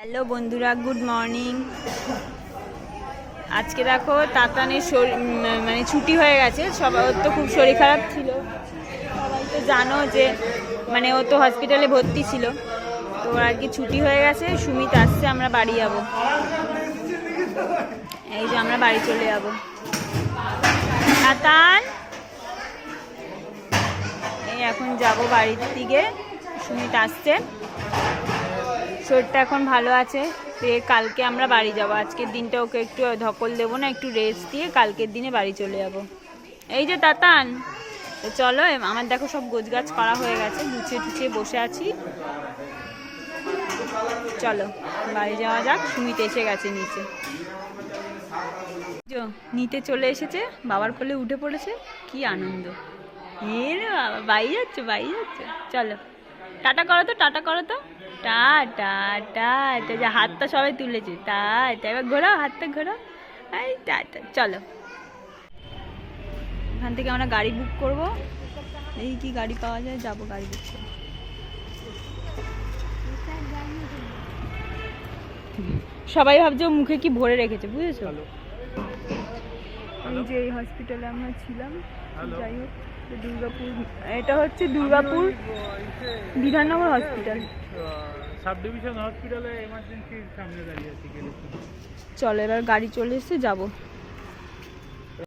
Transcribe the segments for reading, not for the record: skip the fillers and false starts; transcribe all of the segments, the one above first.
Hello বন্ধুরা, good morning. আজকে দেখো তাতানের মানে ছুটি হয়ে গেছে। সবাই, ওর তো খুব শরীর খারাপ ছিল, সবাই তো জানো যে মানে ও তো হসপিটালে ভর্তি ছিল। তো ওর আর কি ছুটি হয়ে গেছে, সুমিত আসছে, আমরা বাড়ি যাব। এই যে আমরা বাড়ি চলে যাব। তাতান, এই এখন যাব বাড়ির দিকে, সুমিত আসছে। শরীরটা এখন ভালো আছে, কালকে আমরা বাড়ি যাব। আজকের দিনটা ওকে একটু ধকল দেবো না, একটু রেস্ট দিয়ে কালকের দিনে বাড়ি চলে যাব। এই যে তাতান, তো চলো, আমার দেখো সব গোছগাছ করা হয়ে গেছে, গুছিয়ে টুছিয়ে বসে আছি। চলো বাড়ি যাওয়া যাক। সুমিত এসে গেছে নিচে, নিতে চলে এসেছে, বাবার কোলে উঠে পড়েছে। কি আনন্দ! বাবা বাড়ি যাচ্ছে, বাড়ি যাচ্ছে। চলো টাটা করো তো, টাটা করো তো, টাটা টাটা। যে হাতটা সবাই তুলেছে, টাটা। এবার ঘোরাও, হাতটা ঘোরাও, এই টাটা। চলো, এখান থেকে আমরা গাড়ি বুক করব। এই কি গাড়ি পাওয়া যায়, যাবো গাড়ি বুক করবো। সবাই ভাবছে মুখে কি ভরে রেখেছে, বুঝেছো? এই যে এই হসপিটালে আমরা ছিলাম, যাই হোক, দুর্গাপুর, এটা হচ্ছে Durgapur Bidhannagar hospital, sub division হসপিটালে এমার্জেন্সির সামনে দাঁড়িয়ে আছি। চলো এবার গাড়ি চলে এসেছে, যাবো।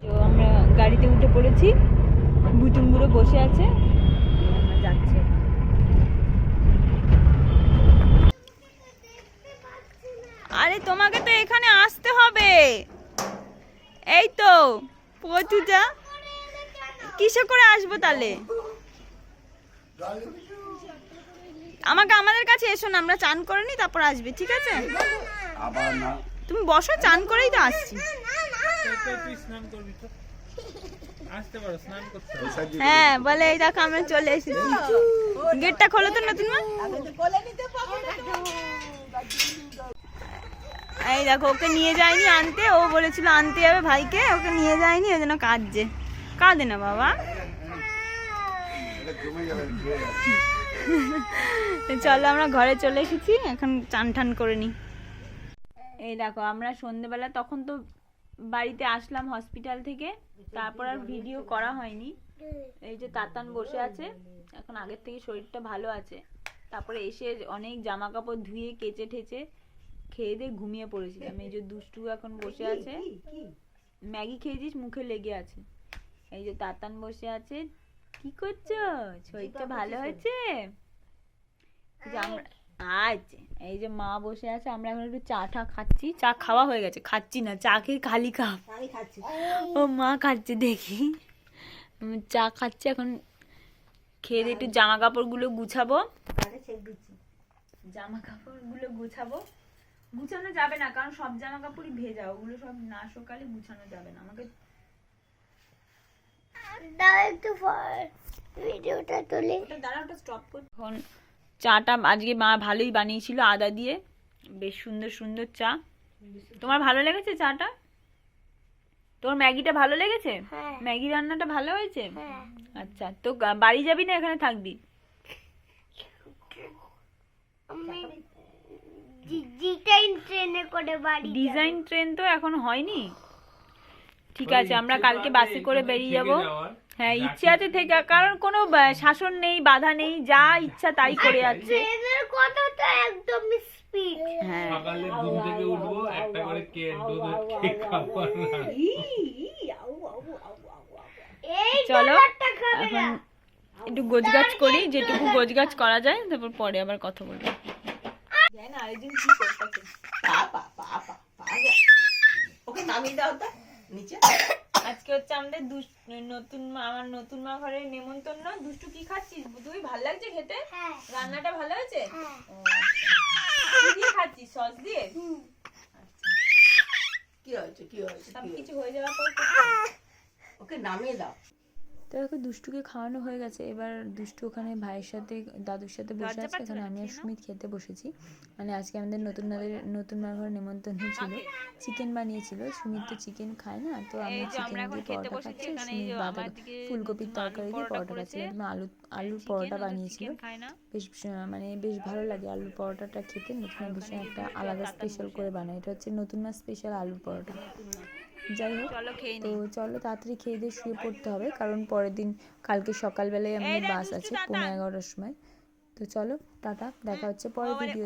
তো আমরা গাড়িতে উঠে পড়েছি, বুতুমগুলো বসে আছে, আমরা যাচ্ছি। আরে তোমাকে তো এখানে আসতে হবে, এই তো পৌঁছু যা। কিসে করে আসবো তাহলে? আমাদের কাছে এসো না, আমরা চান করে নি, তারপর আসবে, ঠিক আছে? তুমি বসো, চান করেই তো আসছি। হ্যাঁ বলে, এই দেখো আমরা চলে এসেছি। গেটটা খোলো তো নতুন মা। এই দেখো, ওকে নিয়ে যায়নি আনতে, ও বলেছিল আনতে যাবে ভাইকে, ওকে নিয়ে যায়নি, ওই জন্য কাঁদছে। কাঁদে না বাবা। চলো আমরা ঘরে চলে এসেছি, এখন চান টান করে নি। এই দেখো, আমরা সন্ধেবেলা তখন তো বাড়িতে আসলাম হসপিটাল থেকে, তারপর আর ভিডিও করা হয়নি। এই যে তাতান বসে আছে, এখন আগের থেকে শরীরটা ভালো আছে। তারপরে এসে অনেক জামা কাপড় ধুয়ে কেচে ঠেচে খেয়ে দিয়ে ঘুমিয়ে পড়েছিলাম। এই যে দুষ্টু এখন বসে আছে, ম্যাগি খেয়েছিস, মুখে লেগে আছে। এই যে তাতান বসে আছে। কি করছো? শরীরটা ভালো হয়েছে? আচ্ছা, এই যে মা বসে আছে, আমরা এখন একটু চা টা খাচ্ছি। চা খাওয়া হয়ে গেছে, খাচ্ছি না, চা খেয়ে খালি কাপ। ও মা খাচ্ছে দেখি, চা খাচ্ছে এখন। খেয়ে দিয়ে একটু জামা কাপড়গুলো গুছাবো, জামা কাপড়গুলো গুছাবো। গুছানো যাবে না, কারণ সব জামা কাপড়ই ভেজা, ওগুলো সব না সকালে গুছানো যাবে না। আমাকে ভিডিওটা তুলে দাঁড়াওটা স্টপ কর। এখন চাটা আজকে মা ভালোই বানিয়েছিল, আদা দিয়ে, বেশ সুন্দর সুন্দর চা। তোমার ভালো লেগেছে চাটা? তোর ম্যাগিটা ভালো লেগেছে? ম্যাগি রান্নাটা ভালো হয়েছে? আচ্ছা, তো বাড়ি যাবি না এখানে থাকবি? ডিজাইন ট্রেন তো এখন হয়নি। ঠিক আছে, আমরা কালকে বাসে করে বেরিয়ে যাব। হ্যাঁ, ইচ্ছে আছে থেকে, কারণ কোনো শাসন নেই, বাধা নেই, যা ইচ্ছা তাই করে যাচ্ছে। হ্যাঁ, সকালে ঘুম থেকে উঠবো, একটা করে কেক খাবো। চলো এখন একটু গোছগাছ করি, যেটুকু গোছগাছ করা যায়, তারপর পরে আবার কথা বলবো। আরেকদিন কি করতে ওকে নামিয়ে দাও তো নিচে। আজকে হচ্ছে আমাদের আমার নতুন মা ঘরের নেমন্তন্ন। দুষ্টু কি খাচ্ছিস? তুই ভালো লাগছে খেতে? রান্নাটা ভালো হয়েছে? কি দিয়ে খাচ্ছিস? সস দিয়ে? কি হয়েছে? কি হয়েছে? সবকিছু হয়ে যাওয়ার পর ওকে নামিয়ে দাও। তো দেখো দুষ্টুকে খাওয়ানো হয়ে গেছে, এবার দুষ্টু ওখানে ভাইয়ের সাথে দাদুর সাথে বসে আছে, এখানে আমি আর সুমিত খেতে বসেছি। মানে আজকে আমাদের নতুন মার ঘরে নেমন্তন্ন ছিল, চিকেন বানিয়েছিল। সুমিত তো চিকেন খায় না, তো আমি চিকেন দিয়ে পরোটা খাচ্ছি, সুমিত ফুলকপির তরকারি দিয়ে পরোটা খাচ্ছি। একদম আলুর পরোটা বানিয়েছিল, বেশ মানে বেশ ভালো লাগে আলুর পরোটাটা খেতে। নতুন ভীষণ একটা আলাদা স্পেশাল করে বানায়, এটা হচ্ছে নতুন মাস স্পেশাল আলুর পরোটা। যাই হোক, তো চলো তাড়াতাড়ি খেয়ে দিয়ে শুয়ে পড়তে হবে, কারণ পরের দিন কালকে সকালবেলায় আমাদের বাস আছে 11:15 সময়। তো চলো টাটা, দেখা হচ্ছে পরের ভিডিও।